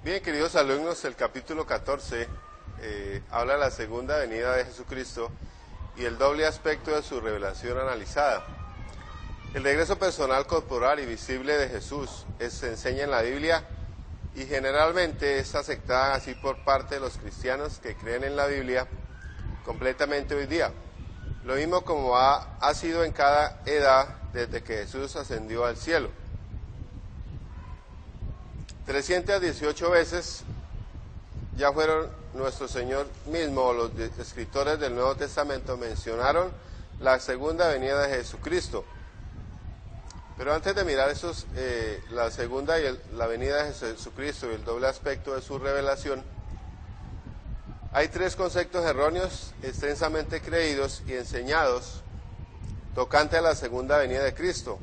Bien, queridos alumnos, el capítulo 14 habla de la segunda venida de Jesucristo y el doble aspecto de su revelación analizada. El regreso personal, corporal y visible de Jesús se enseña en la Biblia y generalmente es aceptada así por parte de los cristianos que creen en la Biblia completamente hoy día. Lo mismo como ha sido en cada edad desde que Jesús ascendió al cielo. 318 veces ya fueron nuestro Señor mismo o los escritores del Nuevo Testamento mencionaron la segunda venida de Jesucristo. Pero antes de mirar la segunda y la venida de Jesucristo y el doble aspecto de su revelación, hay tres conceptos erróneos extensamente creídos y enseñados tocante a la segunda venida de Cristo.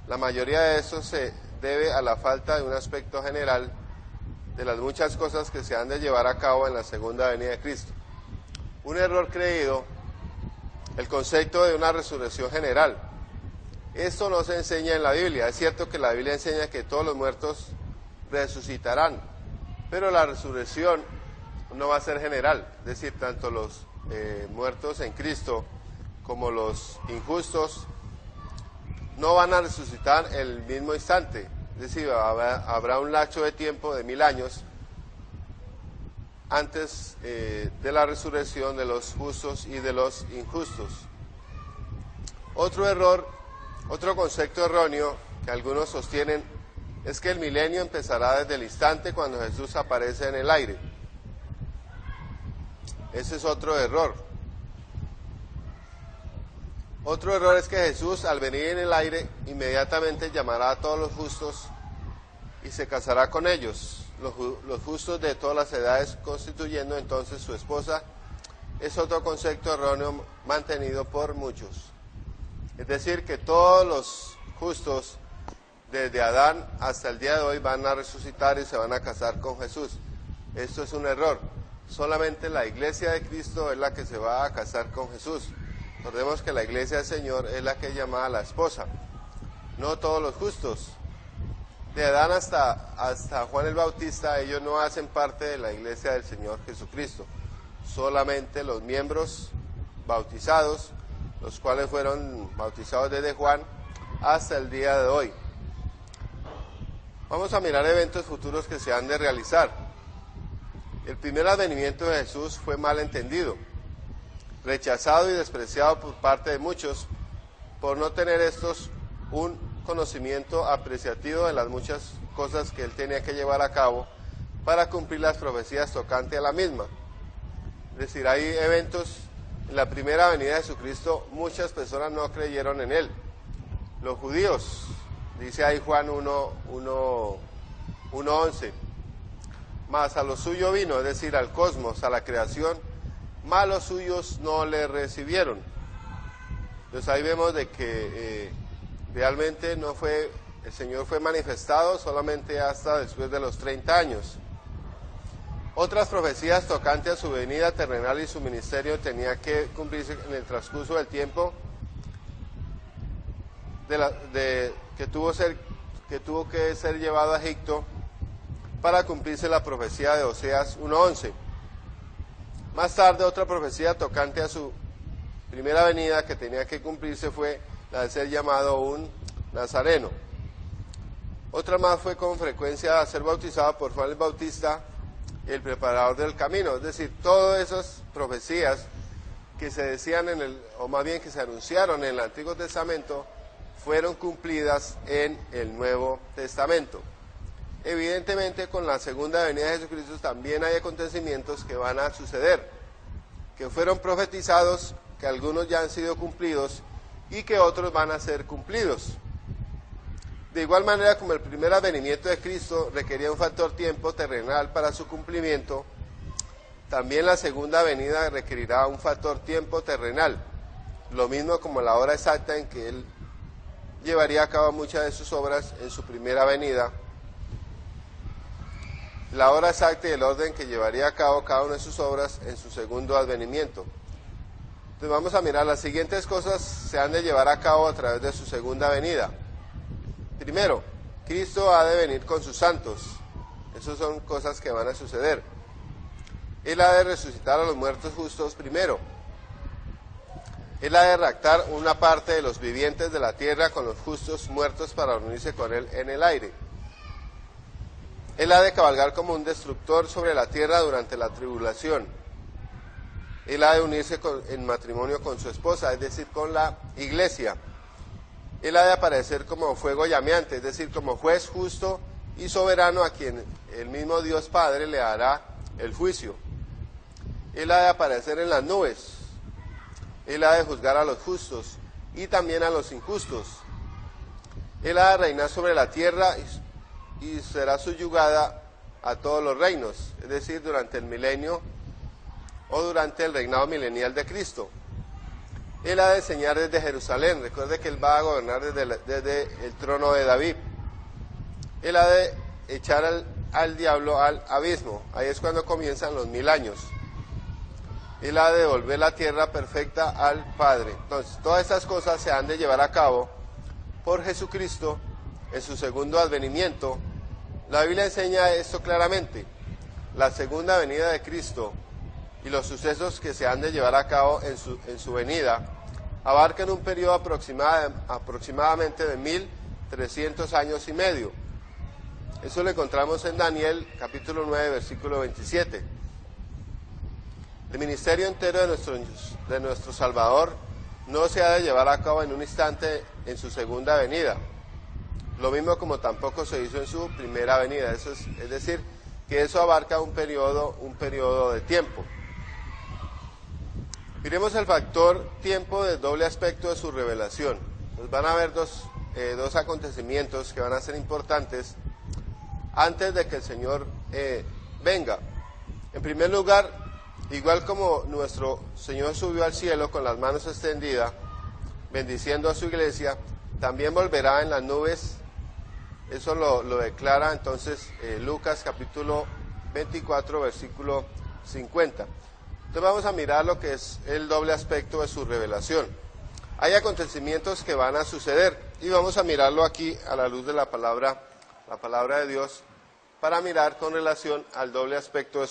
La mayoría de estos se debe a la falta de un aspecto general de las muchas cosas que se han de llevar a cabo en la segunda venida de Cristo. Un error creído, el concepto de una resurrección general. Esto no se enseña en la Biblia. Es cierto que la Biblia enseña que todos los muertos resucitarán, pero la resurrección no va a ser general, es decir, tanto los muertos en Cristo como los injustos no van a resucitar en el mismo instante, es decir, habrá un lapso de tiempo de 1000 años antes de la resurrección de los justos y de los injustos. Otro concepto erróneo que algunos sostienen es que el milenio empezará desde el instante cuando Jesús aparece en el aire. Ese es otro error. Otro error es que Jesús, al venir en el aire, inmediatamente llamará a todos los justos y se casará con ellos, los justos de todas las edades, constituyendo entonces su esposa. Es otro concepto erróneo mantenido por muchos. Es decir, que todos los justos, desde Adán hasta el día de hoy, van a resucitar y se van a casar con Jesús. Esto es un error. Solamente la iglesia de Cristo es la que se va a casar con Jesús. Recordemos que la iglesia del Señor es la que es llamada la esposa, no todos los justos. De Adán hasta Juan el Bautista, ellos no hacen parte de la iglesia del Señor Jesucristo. Solamente los miembros bautizados, los cuales fueron bautizados desde Juan hasta el día de hoy. Vamos a mirar eventos futuros que se han de realizar. El primer advenimiento de Jesús fue mal entendido, rechazado y despreciado por parte de muchos, por no tener estos un conocimiento apreciativo de las muchas cosas que él tenía que llevar a cabo para cumplir las profecías tocante a la misma. Es decir, hay eventos, en la primera venida de Jesucristo, muchas personas no creyeron en él. Los judíos, dice ahí Juan 1:11, mas a lo suyo vino, es decir, al cosmos, a la creación, mas los suyos no le recibieron. Entonces ahí vemos de que realmente el Señor fue manifestado solamente hasta después de los 30 años. Otras profecías tocantes a su venida terrenal y su ministerio tenía que cumplirse en el transcurso del tiempo que tuvo que ser llevado a Egipto para cumplirse la profecía de Oseas 1:11. Más tarde, otra profecía tocante a su primera venida que tenía que cumplirse fue la de ser llamado un nazareno. Otra más fue con frecuencia ser bautizado por Juan el Bautista, el preparador del camino. Es decir, todas esas profecías que se decían o más bien que se anunciaron en el Antiguo Testamento, fueron cumplidas en el Nuevo Testamento. Evidentemente, con la segunda venida de Jesucristo también hay acontecimientos que van a suceder, que fueron profetizados, que algunos ya han sido cumplidos y que otros van a ser cumplidos. De igual manera, como el primer advenimiento de Cristo requería un factor tiempo terrenal para su cumplimiento, también la segunda venida requerirá un factor tiempo terrenal, lo mismo como la hora exacta en que Él llevaría a cabo muchas de sus obras en su primera venida, la hora exacta y el orden que llevaría a cabo cada una de sus obras en su segundo advenimiento. Entonces vamos a mirar, las siguientes cosas se han de llevar a cabo a través de su segunda venida. Primero, Cristo ha de venir con sus santos. Esas son cosas que van a suceder. Él ha de resucitar a los muertos justos primero. Él ha de raptar una parte de los vivientes de la tierra con los justos muertos para unirse con él en el aire. Él ha de cabalgar como un destructor sobre la tierra durante la tribulación. Él ha de unirse en matrimonio con su esposa, es decir, con la iglesia. Él ha de aparecer como fuego llameante, es decir, como juez justo y soberano a quien el mismo Dios Padre le hará el juicio. Él ha de aparecer en las nubes. Él ha de juzgar a los justos y también a los injustos. Él ha de reinar sobre la tierra y será subyugada a todos los reinos, es decir, durante el milenio o durante el reinado milenial de Cristo. Él ha de enseñar desde Jerusalén. Recuerde que Él va a gobernar desde el trono de David. Él ha de echar al diablo al abismo. Ahí es cuando comienzan los 1000 años. Él ha de devolver la tierra perfecta al Padre. Entonces, todas estas cosas se han de llevar a cabo por Jesucristo en su segundo advenimiento. La Biblia enseña esto claramente. La segunda venida de Cristo y los sucesos que se han de llevar a cabo en su venida abarcan un periodo aproximadamente de 1300 años y medio. Eso lo encontramos en Daniel capítulo 9, versículo 27. El ministerio entero de nuestro Salvador no se ha de llevar a cabo en un instante en su segunda venida, lo mismo como tampoco se hizo en su primera venida. Eso es decir, que eso abarca un periodo de tiempo. Miremos el factor tiempo del doble aspecto de su revelación. Pues van a haber dos acontecimientos que van a ser importantes antes de que el Señor venga. En primer lugar, igual como nuestro Señor subió al cielo con las manos extendidas, bendiciendo a su iglesia, también volverá en las nubes. Eso lo declara entonces Lucas capítulo 24, versículo 50. Entonces vamos a mirar lo que es el doble aspecto de su revelación. Hay acontecimientos que van a suceder y vamos a mirarlo aquí a la luz de la palabra de Dios, para mirar con relación al doble aspecto de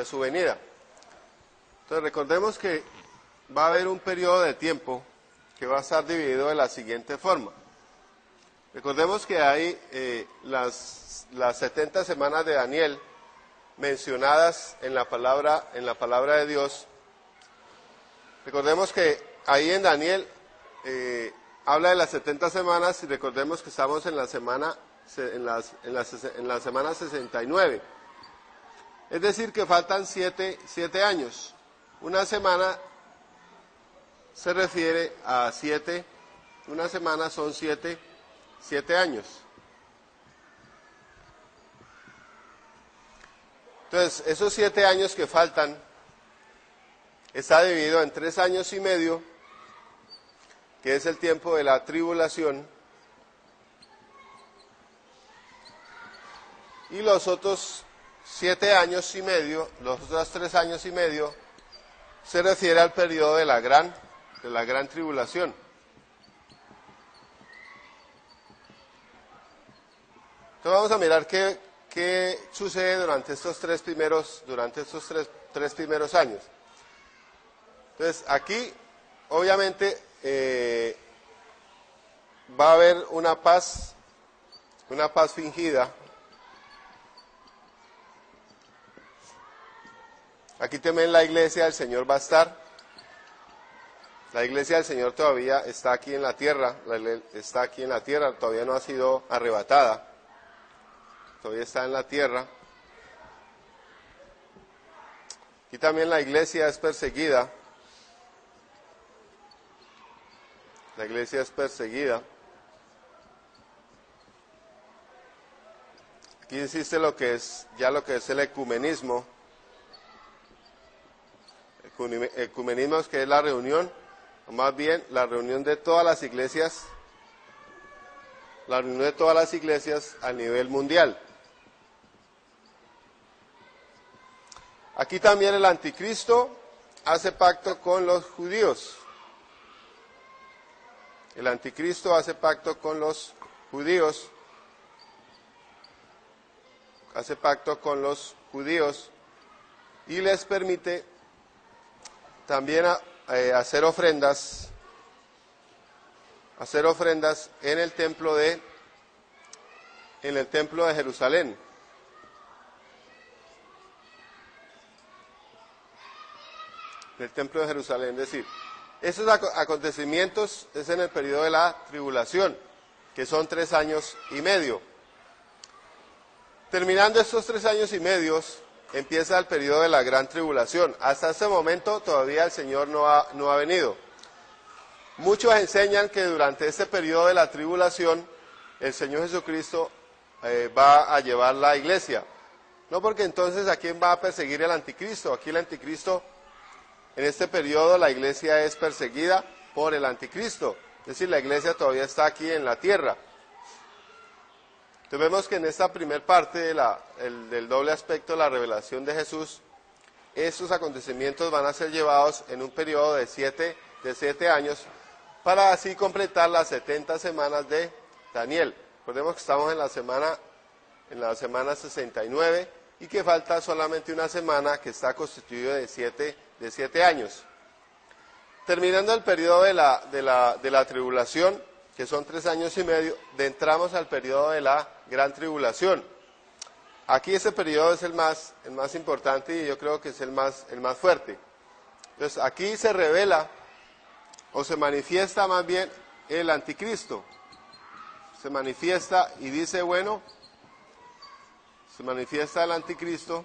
su venida. Entonces recordemos que va a haber un periodo de tiempo que va a estar dividido de la siguiente forma. Recordemos que hay las 70 semanas de Daniel mencionadas en la palabra de Dios. Recordemos que ahí en Daniel habla de las 70 semanas y recordemos que estamos en la semana 69. Es decir, que faltan 7 años. Una semana se refiere a 7, una semana son 7 años. Entonces, esos 7 años que faltan está dividido en 3 años y medio, que es el tiempo de la tribulación, y los otros 7 años y medio, los otros 3 años y medio, se refiere al periodo de la gran tribulación. Entonces vamos a mirar qué sucede durante estos tres primeros años. Entonces aquí, obviamente, va a haber una paz fingida. Aquí también la iglesia del Señor va a estar. La iglesia del Señor todavía está aquí en la tierra, todavía no ha sido arrebatada, todavía está en la tierra. Aquí también la iglesia es perseguida. La iglesia es perseguida. Aquí existe lo que es el ecumenismo. Ecumenismo es que es la reunión, o más bien la reunión de todas las iglesias, a nivel mundial. Aquí también el anticristo hace pacto con los judíos. El anticristo hace pacto con los judíos hace pacto con los judíos y les permite también hacer ofrendas en el templo de Jerusalén. En el templo de Jerusalén, es decir, esos acontecimientos es en el periodo de la tribulación, que son 3 años y medio. Terminando estos 3 años y medio, empieza el periodo de la gran tribulación. Hasta este momento todavía el Señor no ha venido. Muchos enseñan que durante este periodo de la tribulación el Señor Jesucristo va a llevar la iglesia. No, porque entonces ¿a quién va a perseguir el anticristo? Aquí el anticristo, en este periodo la iglesia es perseguida por el anticristo. Es decir, la iglesia todavía está aquí en la tierra. Entonces vemos que en esta primer parte del doble aspecto de la revelación de Jesús, estos acontecimientos van a ser llevados en un periodo de 7 años, para así completar las 70 semanas de Daniel. Recordemos que estamos en la semana 69 y que falta solamente una semana que está constituida de 7 años. Terminando el periodo de la tribulación, que son 3 años y medio, entramos al periodo de la gran tribulación. Aquí ese periodo es el más importante y yo creo que es el más fuerte. Entonces aquí se revela o se manifiesta más bien el anticristo. Se manifiesta y dice, bueno, se manifiesta el anticristo.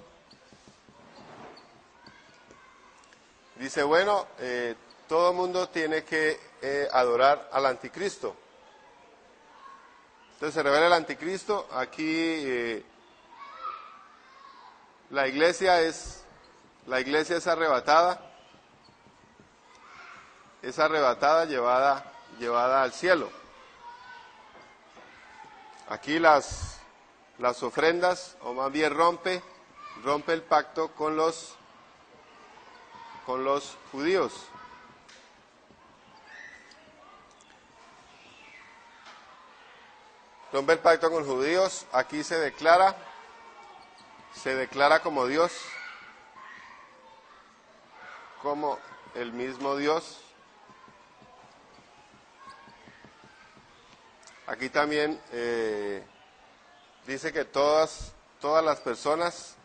Dice, bueno, todo el mundo tiene que adorar al anticristo. Entonces se revela el anticristo. Aquí la iglesia es arrebatada. Es arrebatada, llevada al cielo. Aquí las ofrendas, o más bien rompe el pacto con los judíos. Rompe el pacto con los judíos. Aquí se declara como Dios, como el mismo Dios. Aquí también dice que todas las personas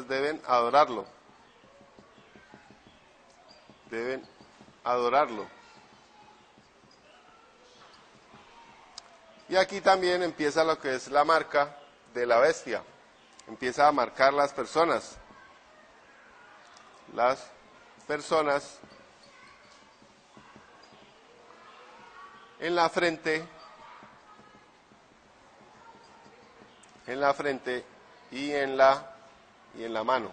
deben adorarlo. Deben adorarlo. Y aquí también empieza lo que es la marca de la bestia. Empieza a marcar las personas. Las personas en la frente y en la mano,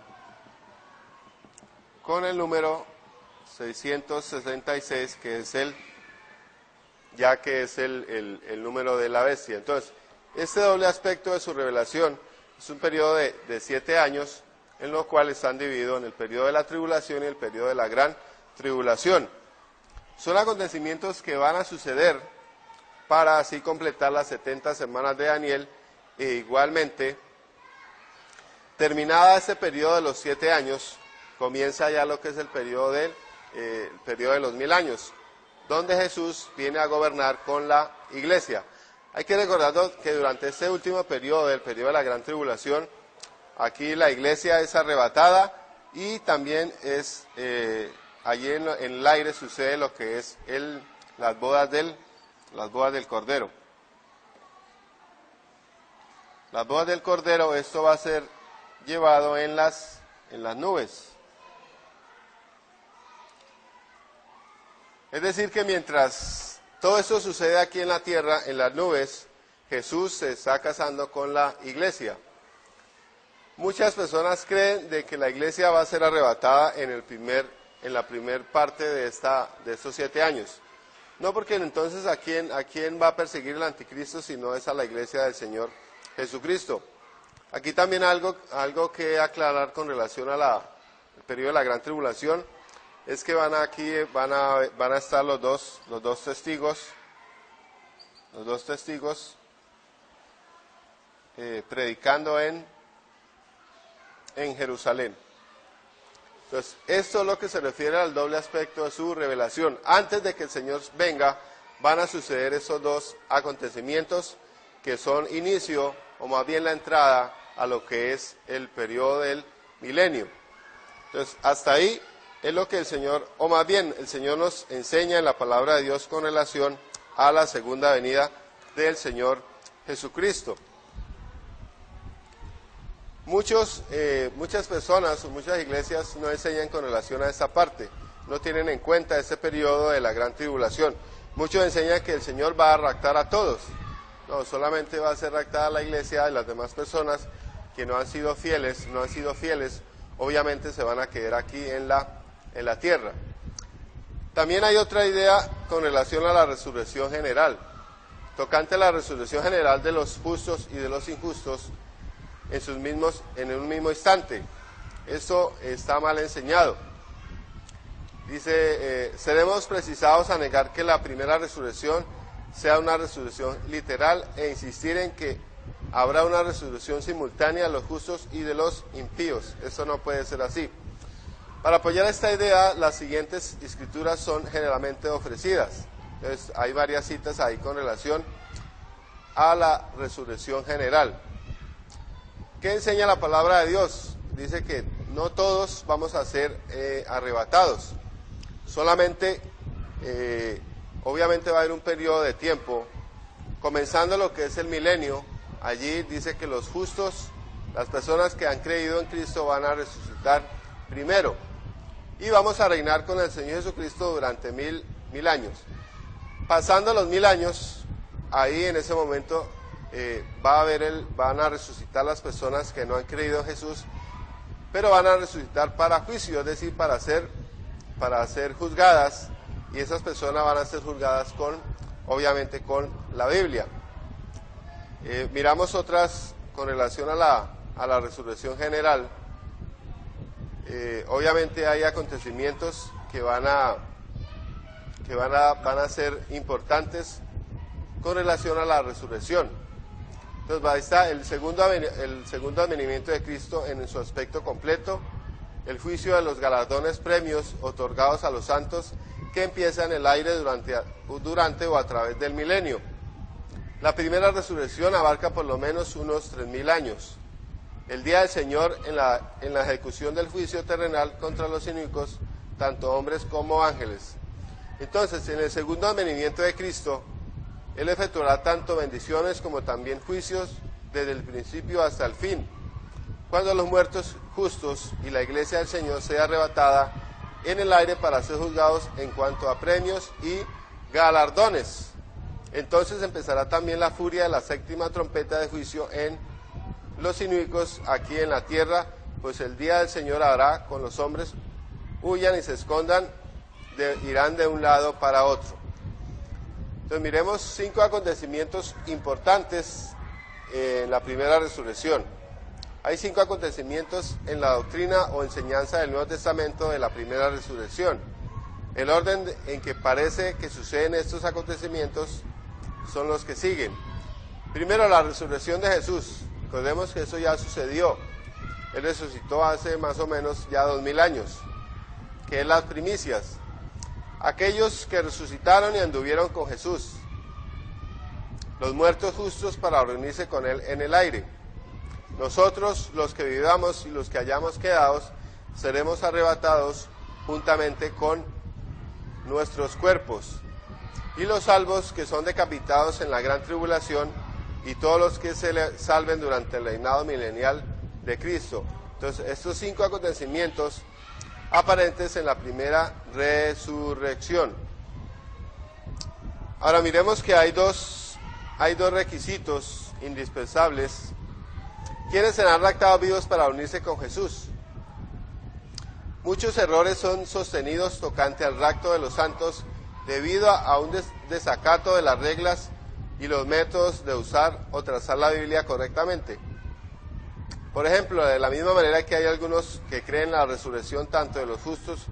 con el número 666, que es el número de la bestia. Entonces, este doble aspecto de su revelación es un periodo de 7 años, en lo cual están divididos en el periodo de la tribulación y el periodo de la gran tribulación. Son acontecimientos que van a suceder para así completar las 70 semanas de Daniel, e igualmente, terminada ese periodo de los 7 años, comienza ya lo que es el periodo de los 1000 años, donde Jesús viene a gobernar con la iglesia. Hay que recordar que durante este último periodo, el periodo de la gran tribulación, aquí la iglesia es arrebatada y también es allí en el aire sucede lo que es las bodas del Cordero. Las bodas del Cordero, esto va a ser llevado en las nubes. Es decir, que mientras todo esto sucede aquí en la tierra, en las nubes, Jesús se está casando con la iglesia. Muchas personas creen de que la iglesia va a ser arrebatada en la primer parte de estos 7 años. No, porque entonces ¿a quién va a perseguir el anticristo si no es a la iglesia del Señor Jesucristo? Aquí también algo que aclarar con relación al periodo de la gran tribulación es que van a estar los dos testigos predicando en Jerusalén. Entonces, esto es lo que se refiere al doble aspecto de su revelación. Antes de que el Señor venga, van a suceder esos dos acontecimientos que son inicio, o más bien la entrada, a lo que es el periodo del milenio. Entonces, hasta ahí es lo que el Señor, o más bien el Señor nos enseña en la palabra de Dios con relación a la segunda venida del Señor Jesucristo. Muchas personas o muchas iglesias no enseñan con relación a esta parte, no tienen en cuenta este periodo de la gran tribulación. Muchos enseñan que el Señor va a raptar a todos. No, solamente va a ser raptada la iglesia y las demás personas que no han sido fieles, obviamente se van a quedar aquí en la tierra. También hay otra idea con relación a la resurrección general. Tocante a la resurrección general de los justos y de los injustos en un mismo instante. Esto está mal enseñado. Dice, seremos precisados a negar que la primera resurrección sea una resurrección literal e insistir en que habrá una resurrección simultánea de los justos y de los impíos. Esto no puede ser así. Para apoyar esta idea, las siguientes escrituras son generalmente ofrecidas. Entonces, hay varias citas ahí con relación a la resurrección general. ¿Qué enseña la palabra de Dios? Dice que no todos vamos a ser arrebatados. Solamente, obviamente va a haber un periodo de tiempo, comenzando lo que es el milenio. Allí dice que los justos, las personas que han creído en Cristo, van a resucitar primero. Y vamos a reinar con el Señor Jesucristo durante mil Pasando los 1000 años, ahí en ese momento van a resucitar las personas que no han creído en Jesús, pero van a resucitar para juicio, es decir, para ser juzgadas, y esas personas van a ser juzgadas obviamente con la Biblia. Miramos otras con relación a la resurrección general. Obviamente hay acontecimientos que van a ser importantes con relación a la resurrección. Entonces ahí está el segundo advenimiento de Cristo en su aspecto completo, el juicio de los galardones, premios otorgados a los santos que empiezan en el aire durante o a través del milenio. La primera resurrección abarca por lo menos unos 3000 años. El día del Señor en la ejecución del juicio terrenal contra los inicuos, tanto hombres como ángeles. Entonces, en el segundo advenimiento de Cristo, Él efectuará tanto bendiciones como también juicios desde el principio hasta el fin, cuando los muertos justos y la iglesia del Señor sea arrebatada en el aire para ser juzgados en cuanto a premios y galardones. Entonces empezará también la furia de la séptima trompeta de juicio en los inicuos aquí en la tierra, pues el día del Señor habrá con los hombres, huyan y se escondan, irán de un lado para otro. Entonces miremos 5 acontecimientos importantes en la primera resurrección. Hay 5 acontecimientos en la doctrina o enseñanza del Nuevo Testamento de la primera resurrección. El orden en que parece que suceden estos acontecimientos son los que siguen. Primero, la resurrección de Jesús. Recordemos que eso ya sucedió. Él resucitó hace más o menos ya 2000 años, que es las primicias. Aquellos que resucitaron y anduvieron con Jesús, los muertos justos para reunirse con Él en el aire. Nosotros, los que vivamos y los que hayamos quedado, seremos arrebatados juntamente con nuestros cuerpos. Y los salvos que son decapitados en la gran tribulación, y todos los que se salven durante el reinado milenial de Cristo. Entonces, estos 5 acontecimientos aparentes en la primera resurrección. Ahora miremos que hay dos requisitos indispensables. ¿Quiénes serán raptados vivos para unirse con Jesús? Muchos errores son sostenidos tocante al rapto de los santos debido a un desacato de las reglas y los métodos de usar o trazar la Biblia correctamente. Por ejemplo, de la misma manera que hay algunos que creen en la resurrección tanto de los justos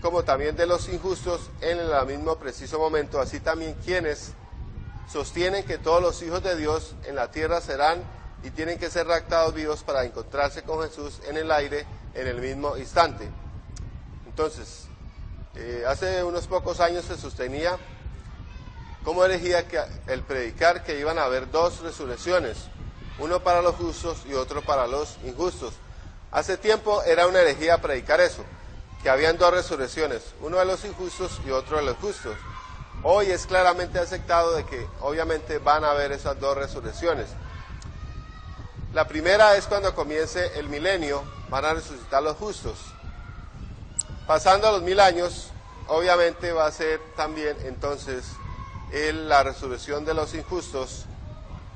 como también de los injustos en el mismo preciso momento, así también quienes sostienen que todos los hijos de Dios en la tierra serán y tienen que ser raptados vivos para encontrarse con Jesús en el aire en el mismo instante. Entonces, hace unos pocos años se sostenía como herejía que el predicar que iban a haber dos resurrecciones, uno para los justos y otro para los injustos. Hace tiempo era una herejía predicar eso, que habían dos resurrecciones, uno de los injustos y otro de los justos. Hoy es claramente aceptado de que obviamente van a haber esas dos resurrecciones. La primera es cuando comience el milenio, van a resucitar los justos. Pasando los 1000 años, obviamente va a ser también entonces la resurrección de los injustos,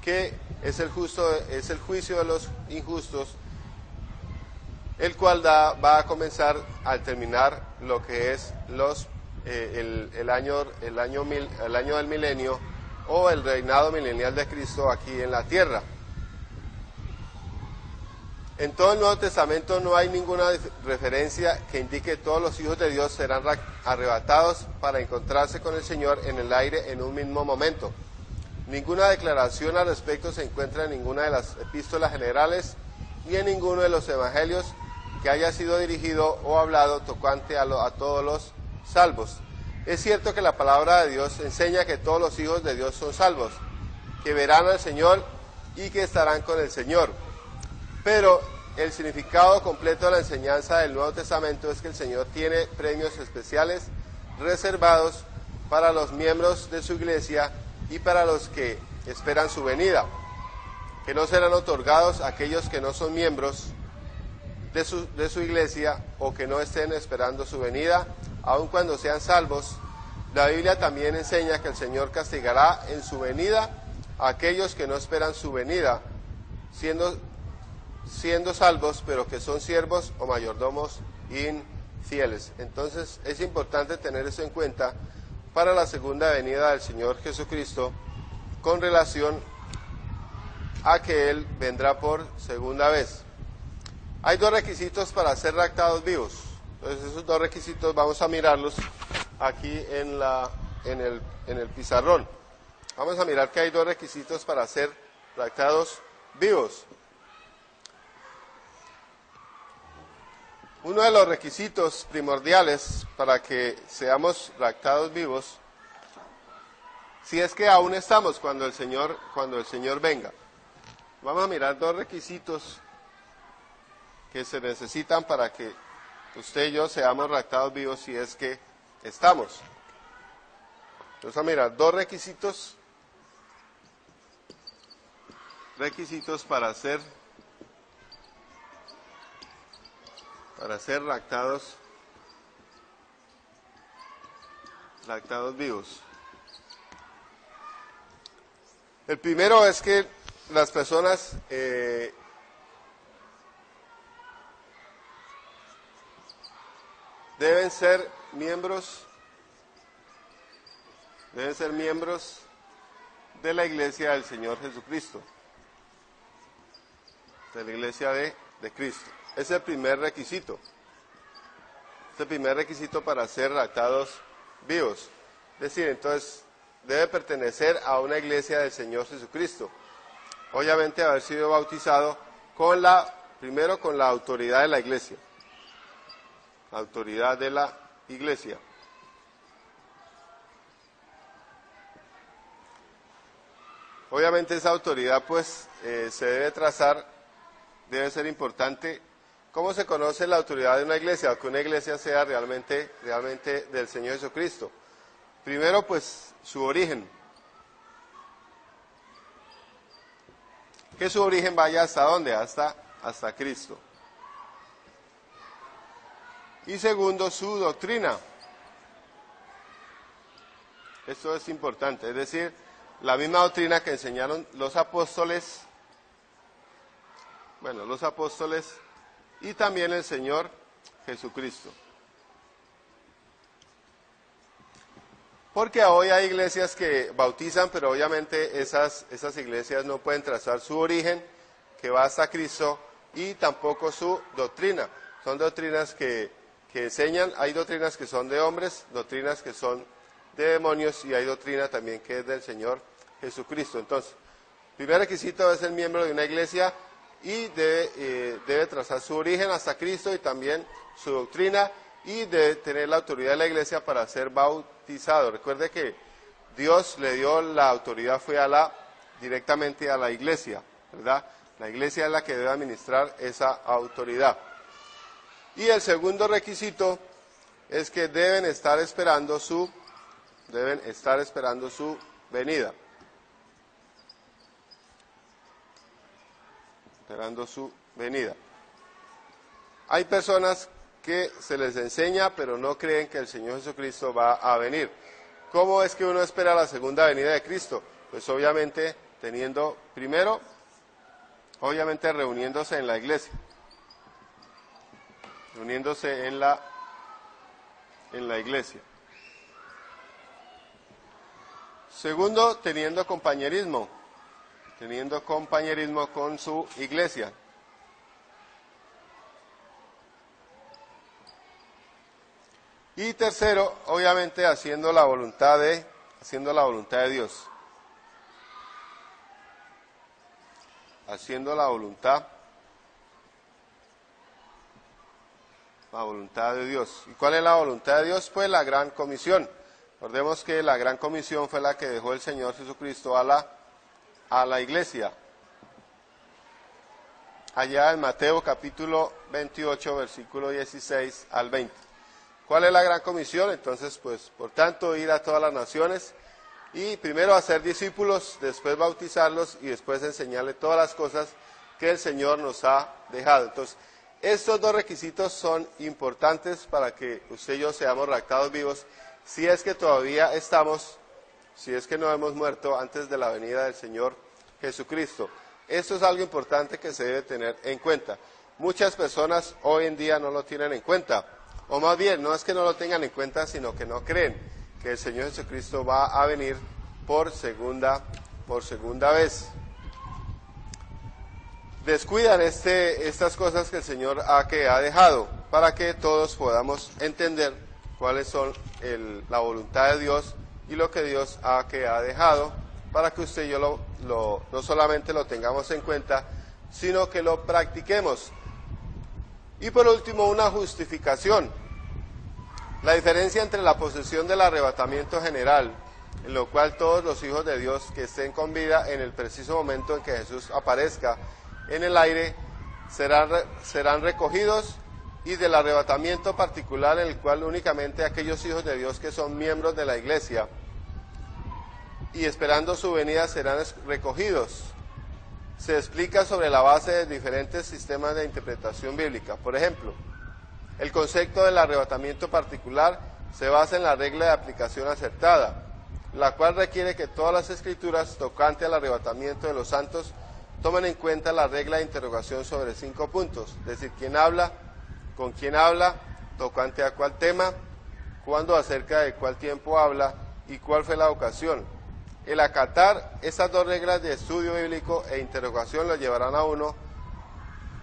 que es el juicio de los injustos, el cual va a comenzar al terminar lo que es el año del milenio o el reinado milenial de Cristo aquí en la tierra. En todo el Nuevo Testamento no hay ninguna referencia que indique que todos los hijos de Dios serán arrebatados para encontrarse con el Señor en el aire en un mismo momento. Ninguna declaración al respecto se encuentra en ninguna de las epístolas generales ni en ninguno de los evangelios que haya sido dirigido o hablado tocante a todos los salvos. Es cierto que la palabra de Dios enseña que todos los hijos de Dios son salvos, que verán al Señor y que estarán con el Señor. Pero el significado completo de la enseñanza del Nuevo Testamento es que el Señor tiene premios especiales reservados para los miembros de su iglesia y para los que esperan su venida, que no serán otorgados a aquellos que no son miembros de su iglesia o que no estén esperando su venida, aun cuando sean salvos. La Biblia también enseña que el Señor castigará en su venida a aquellos que no esperan su venida, siendo salvos, pero que son siervos o mayordomos infieles. Entonces es importante tener eso en cuenta para la segunda venida del Señor Jesucristo con relación a que Él vendrá por segunda vez. Hay dos requisitos para ser raptados vivos. Entonces esos dos requisitos vamos a mirarlos aquí en el pizarrón. Vamos a mirar que hay dos requisitos para ser raptados vivos. Uno de los requisitos primordiales para que seamos raptados vivos, si es que aún estamos cuando el Señor venga. Vamos a mirar dos requisitos que se necesitan para que usted y yo seamos raptados vivos si es que estamos. Vamos a mirar dos requisitos para ser raptados vivos. El primero es que las personas deben ser miembros de la iglesia del Señor Jesucristo, de la iglesia de Cristo. Es el primer requisito. Es el primer requisito para ser raptados vivos. Es decir, entonces, debe pertenecer a una iglesia del Señor Jesucristo. Obviamente haber sido bautizado primero con la autoridad de la iglesia. La autoridad de la iglesia. Obviamente esa autoridad pues se debe trazar, debe ser importante. ¿Cómo se conoce la autoridad de una iglesia? O que una iglesia sea realmente del Señor Jesucristo. Primero, pues, su origen. Que su origen vaya hasta ¿dónde? Hasta Cristo. Y segundo, su doctrina. Esto es importante, es decir, la misma doctrina que enseñaron los apóstoles y también el Señor Jesucristo. Porque hoy hay iglesias que bautizan, pero obviamente esas iglesias no pueden trazar su origen, que va hasta Cristo, y tampoco su doctrina. Son doctrinas que enseñan, hay doctrinas que son de hombres, doctrinas que son de demonios, y hay doctrina también que es del Señor Jesucristo. Entonces, primer requisito es ser miembro de una iglesia y debe trazar su origen hasta Cristo y también su doctrina, y debe tener la autoridad de la iglesia para ser bautizado. Recuerde que Dios le dio la autoridad, fue directamente a la iglesia, ¿verdad? La iglesia es la que debe administrar esa autoridad. Y el segundo requisito es que deben estar esperando su venida. Esperando su venida. Hay personas que se les enseña, pero no creen que el Señor Jesucristo va a venir. ¿Cómo es que uno espera la segunda venida de Cristo? Pues obviamente reuniéndose en la iglesia, reuniéndose en la iglesia. Segundo, teniendo compañerismo con su iglesia. Y tercero, obviamente haciendo la voluntad de Dios. Haciendo la voluntad de Dios. ¿Y cuál es la voluntad de Dios? Pues la gran comisión. Recordemos que la gran comisión fue la que dejó el Señor Jesucristo a la iglesia. Allá en Mateo capítulo 28, versículo 16 al 20. ¿Cuál es la gran comisión? Entonces, pues, por tanto, ir a todas las naciones y primero hacer discípulos, después bautizarlos y después enseñarles todas las cosas que el Señor nos ha dejado. Entonces, estos dos requisitos son importantes para que usted y yo seamos raptados vivos, si es que todavía estamos, si es que no hemos muerto antes de la venida del Señor Jesucristo. Esto es algo importante que se debe tener en cuenta. Muchas personas hoy en día no lo tienen en cuenta. O más bien, no es que no lo tengan en cuenta, sino que no creen que el Señor Jesucristo va a venir por segunda vez. Descuidan estas cosas que el Señor ha dejado, para que todos podamos entender cuáles son la voluntad de Dios y lo que Dios ha dejado, para que usted y yo no solamente lo tengamos en cuenta, sino que lo practiquemos. Y por último, una justificación. La diferencia entre la posesión del arrebatamiento general, en lo cual todos los hijos de Dios que estén con vida en el preciso momento en que Jesús aparezca en el aire, serán recogidos, y del arrebatamiento particular, en el cual únicamente aquellos hijos de Dios que son miembros de la iglesia y esperando su venida serán recogidos. Se explica sobre la base de diferentes sistemas de interpretación bíblica. Por ejemplo, el concepto del arrebatamiento particular se basa en la regla de aplicación acertada, la cual requiere que todas las escrituras tocante al arrebatamiento de los santos tomen en cuenta la regla de interrogación sobre 5 puntos, es decir, quién habla, con quién habla, tocante a cuál tema, cuándo, acerca de cuál tiempo habla y cuál fue la ocasión. El acatar estas dos reglas de estudio bíblico e interrogación lo llevarán a uno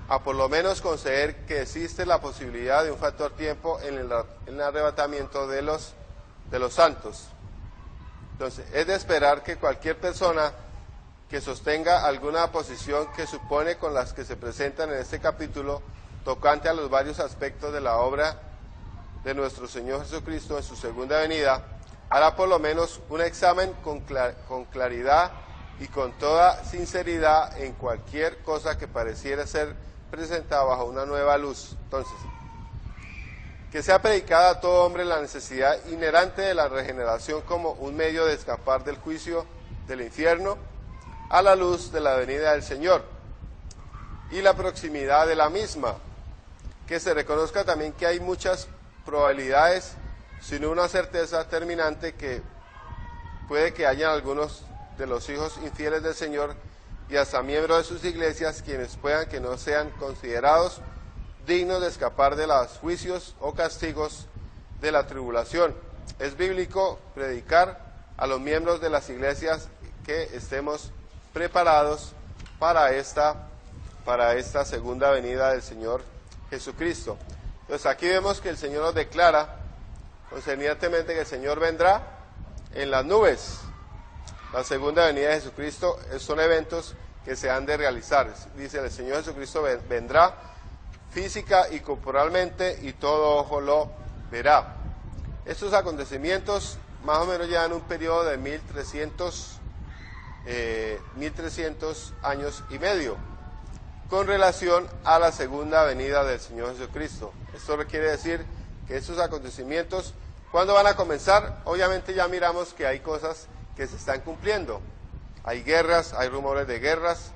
a por lo menos conceder que existe la posibilidad de un factor tiempo en el arrebatamiento de los santos. Entonces, es de esperar que cualquier persona que sostenga alguna posición que supone con las que se presentan en este capítulo, tocante a los varios aspectos de la obra de nuestro Señor Jesucristo en su segunda venida, hará por lo menos un examen con claridad y con toda sinceridad en cualquier cosa que pareciera ser presentada bajo una nueva luz. Entonces, que sea predicada a todo hombre la necesidad inherente de la regeneración como un medio de escapar del juicio del infierno a la luz de la venida del Señor y la proximidad de la misma. Que se reconozca también que hay muchas probabilidades, sino una certeza terminante, que puede que hayan algunos de los hijos infieles del Señor y hasta miembros de sus iglesias quienes puedan que no sean considerados dignos de escapar de los juicios o castigos de la tribulación. Es bíblico predicar a los miembros de las iglesias que estemos preparados para esta segunda venida del Señor Jesucristo. Entonces aquí vemos que el Señor nos declara concernientemente que el Señor vendrá en las nubes La segunda venida de Jesucristo son eventos que se han de realizar. Dice, el Señor Jesucristo vendrá física y corporalmente y todo ojo lo verá. Estos acontecimientos más o menos llevan un periodo de 1300 años y medio con relación a la segunda venida del Señor Jesucristo. Esto quiere decir que estos acontecimientos, ¿cuándo van a comenzar? Obviamente ya miramos que hay cosas que se están cumpliendo. Hay guerras, hay rumores de guerras,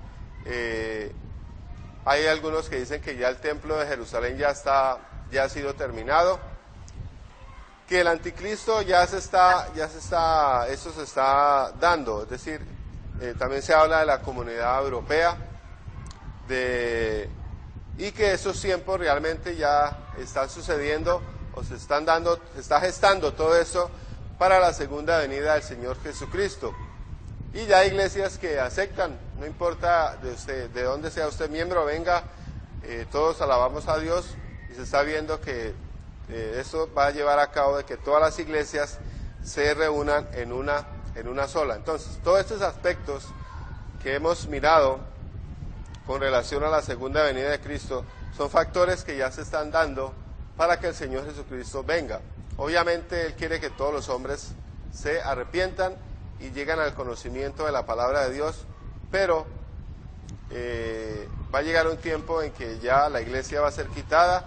hay algunos que dicen que ya el templo de Jerusalén ya ha sido terminado, que el anticristo esto se está dando, es decir, también se habla de la comunidad europea, y que esos tiempos realmente ya están sucediendo o se está gestando todo eso para la segunda venida del Señor Jesucristo. Y ya hay iglesias que aceptan, no importa de dónde sea usted miembro, venga, todos alabamos a Dios, y se está viendo que eso va a llevar a cabo de que todas las iglesias se reúnan en una sola. Entonces, todos estos aspectos que hemos mirado con relación a la segunda venida de Cristo son factores que ya se están dando para que el Señor Jesucristo venga. Obviamente Él quiere que todos los hombres se arrepientan y lleguen al conocimiento de la palabra de Dios, pero va a llegar un tiempo en que ya la iglesia va a ser quitada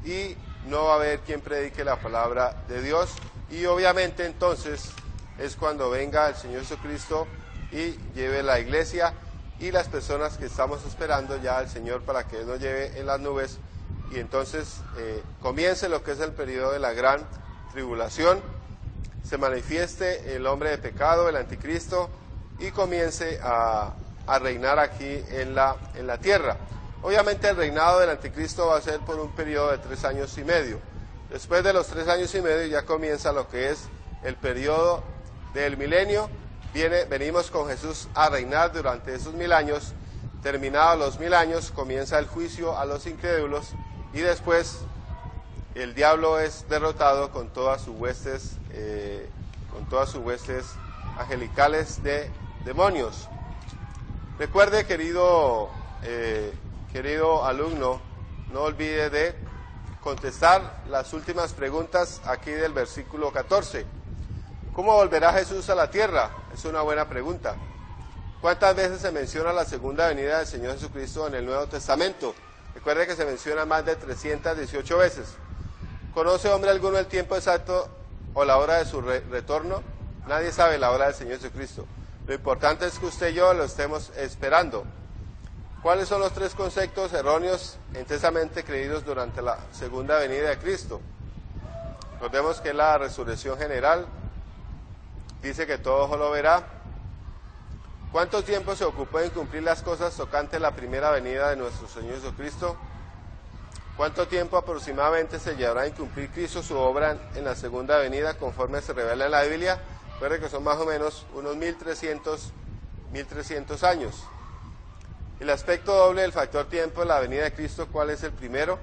y no va a haber quien predique la palabra de Dios, y obviamente entonces es cuando venga el Señor Jesucristo y lleve la iglesia y las personas que estamos esperando ya al Señor para que Él nos lleve en las nubes, y entonces comience lo que es el periodo de la gran tribulación, se manifieste el hombre de pecado, el anticristo, y comience a reinar aquí en la tierra. Obviamente el reinado del anticristo va a ser por un periodo de 3 años y medio. Después de los 3 años y medio ya comienza lo que es el periodo del milenio. Venimos con Jesús a reinar durante esos 1000 años. Terminados los 1000 años, comienza el juicio a los incrédulos, y después el diablo es derrotado con todas sus huestes angelicales de demonios. Recuerde, querido alumno, no olvide de contestar las últimas preguntas aquí del versículo 14. ¿Cómo volverá Jesús a la tierra? Es una buena pregunta. ¿Cuántas veces se menciona la segunda venida del Señor Jesucristo en el Nuevo Testamento? Recuerde que se menciona más de 318 veces. ¿Conoce hombre alguno el tiempo exacto o la hora de su retorno? Nadie sabe la hora del Señor Jesucristo. Lo importante es que usted y yo lo estemos esperando. ¿Cuáles son los 3 conceptos erróneos intensamente creídos durante la segunda venida de Cristo? Recordemos que la resurrección general dice que todo ojo lo verá. ¿Cuánto tiempo se ocupó en cumplir las cosas tocante la primera venida de nuestro Señor Jesucristo? ¿Cuánto tiempo aproximadamente se llevará en cumplir Cristo su obra en la segunda venida conforme se revela en la Biblia? Recuerde que son más o menos unos 1300 años. El aspecto doble del factor tiempo en la venida de Cristo, ¿cuál es el primero?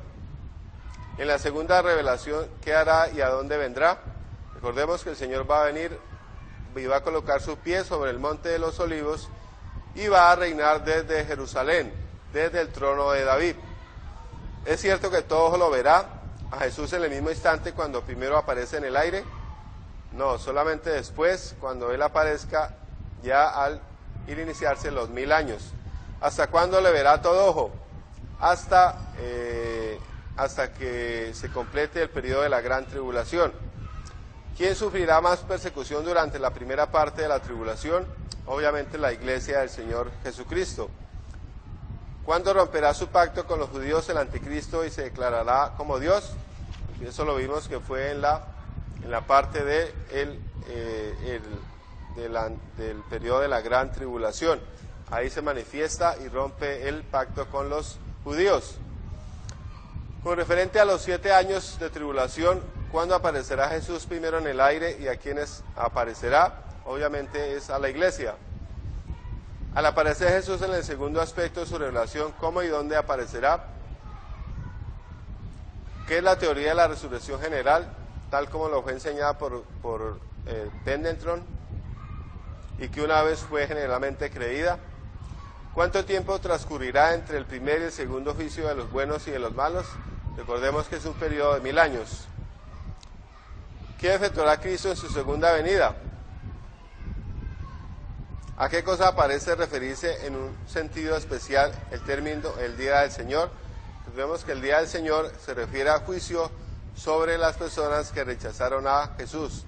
En la segunda revelación, ¿qué hará y a dónde vendrá? Recordemos que el Señor va a venir y va a colocar su pie sobre el monte de los olivos y va a reinar desde Jerusalén, desde el trono de David. ¿Es cierto que todo ojo lo verá a Jesús en el mismo instante cuando primero aparece en el aire? No, solamente después, cuando Él aparezca ya al iniciarse los 1000 años. ¿Hasta cuándo le verá todo ojo? Hasta que se complete el periodo de la gran tribulación. ¿Quién sufrirá más persecución durante la primera parte de la tribulación? Obviamente la iglesia del Señor Jesucristo. ¿Cuándo romperá su pacto con los judíos el anticristo y se declarará como Dios? Y eso lo vimos que fue en la parte del periodo de la gran tribulación. Ahí se manifiesta y rompe el pacto con los judíos. Con referente a los 7 años de tribulación, ¿cuándo aparecerá Jesús primero en el aire y a quiénes aparecerá? Obviamente es a la iglesia. Al aparecer Jesús en el segundo aspecto de su revelación, ¿cómo y dónde aparecerá? ¿Qué es la teoría de la resurrección general? Tal como lo fue enseñada por Pendleton. y que una vez fue generalmente creída? ¿Cuánto tiempo transcurrirá entre el primer y el segundo juicio de los buenos y de los malos? Recordemos que es un periodo de 1000 años. ¿Qué efectuará Cristo en su segunda venida? ¿A qué cosa parece referirse en un sentido especial el término el día del Señor? Vemos que el día del Señor se refiere a juicio sobre las personas que rechazaron a Jesús.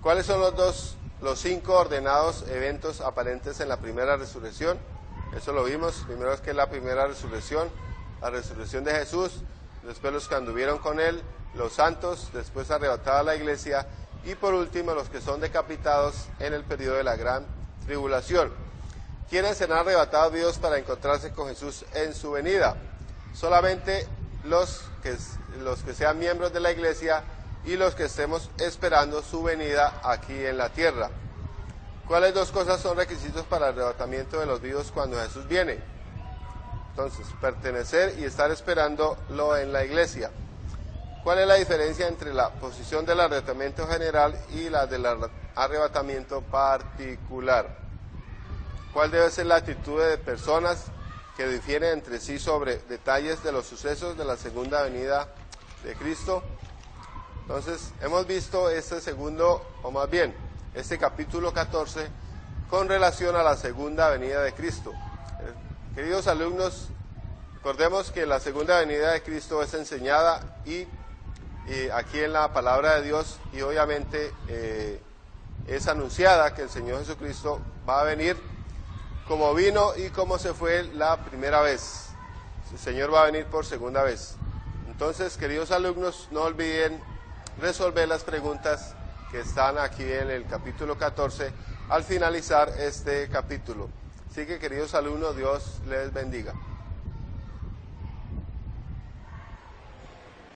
¿Cuáles son los 5 ordenados eventos aparentes en la primera resurrección? Eso lo vimos. Primero es que es la primera resurrección, la resurrección de Jesús, después los que anduvieron con él, los santos, después arrebatada la iglesia, y por último los que son decapitados en el periodo de la gran tribulación. ¿Quiénes serán arrebatados vivos para encontrarse con Jesús en su venida? Solamente los que sean miembros de la iglesia y los que estemos esperando su venida aquí en la tierra. ¿Cuáles 2 cosas son requisitos para el arrebatamiento de los vivos cuando Jesús viene? Entonces, pertenecer y estar esperándolo en la iglesia. ¿Cuál es la diferencia entre la posición del arrebatamiento general y la del arrebatamiento particular? ¿Cuál debe ser la actitud de personas que difieren entre sí sobre detalles de los sucesos de la segunda venida de Cristo? Entonces, hemos visto este capítulo 14 con relación a la segunda venida de Cristo. Queridos alumnos, recordemos que la segunda venida de Cristo es enseñada y aquí en la palabra de Dios, y obviamente es anunciada que el Señor Jesucristo va a venir como vino y como se fue la primera vez. El Señor va a venir por segunda vez. Entonces, queridos alumnos, no olviden resolver las preguntas que están aquí en el capítulo 14 al finalizar este capítulo. Así que, queridos alumnos, Dios les bendiga.